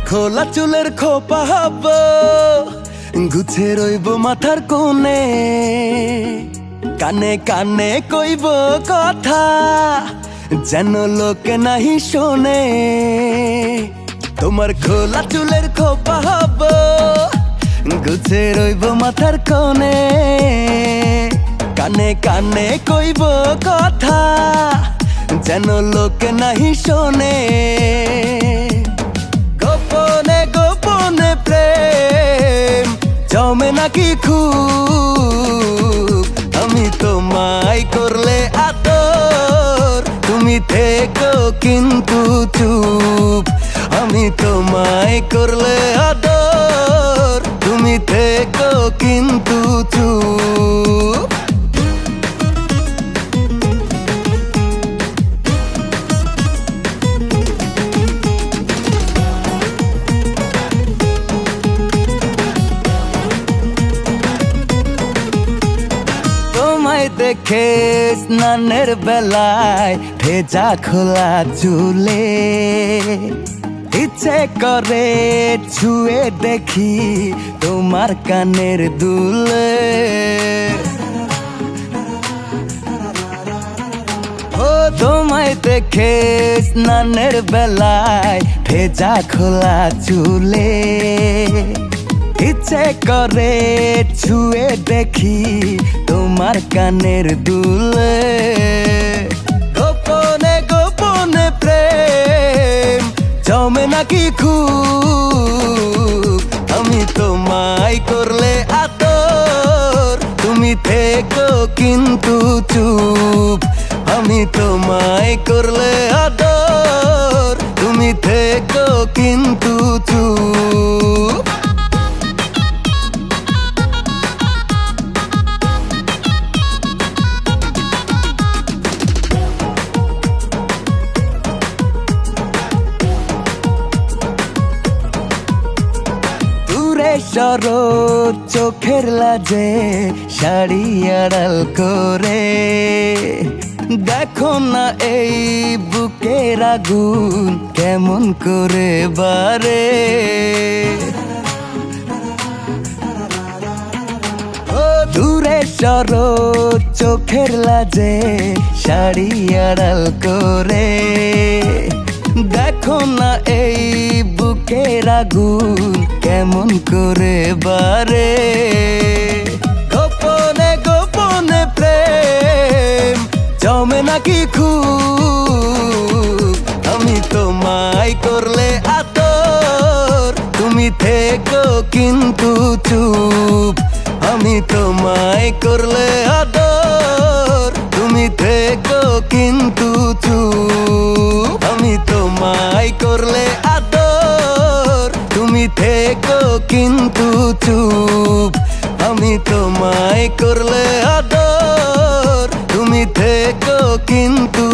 খোলা চুলের খোপা হব, গুছে রইব মাথার কোণে, কানে কানে কইব কথা যেন লোকে নাহি শোনে। তোমার খোলা চুলের খোপা হব, গুছে রইব মাথার কোণে, কানে কানে কইব কথা যেন লোকে নাহি শোনে। গোপনে গোপনে প্রেম জমে নাকি খুব, আমি তোমায় করলে আদর, তুমি থেকো কিন্তু চুপ। আমি তোমায় করলে আদর, তুমি থেকো কিন্তু চুপ। তোমায় দেখে স্নানের বেলায় ভেজা খোলা চুলে, ইচ্ছে করে ছুঁয়ে দেখি তোমার কানের দুলে। ও তোমায় দেখে স্নানের বেলায় ভেজা খোলা চুলে, ইচ্ছে করে ছুঁয়ে দেখি তোমার কানের দুলে। গোপনে গোপনে প্রেম জমে নাকি খুব, আমি তোমায় করলে আদর, তুমি থেকো কিন্তু চুপ। আমি তোমায় করলে আদর, তুমি থেকো কিন্তু চুপ। সরো চোখের লাজে শাড়ি আড়াল করে, দেখো না এই বুকের আগুন কেমন করে বারে। ও দূরে সরো চোখের লাজে শাড়ি আড়াল করে, দেখো না এই বুকের আগুন কেমন করে বারে। গোপনে গোপনে প্রেম জমে নাকি খুব, আমি তোমায় করলে আদর, তুমি থেকো কিন্তু চুপ। আমি তোমায় করলে আদর, তুমি থেকো কিন্তু চুপ। আমি তোমায় করলে আদর, তুমি থেকো কিন্তু চুপ। আমি তোমায় করলে আদর, তুমি থেকো কিন্তু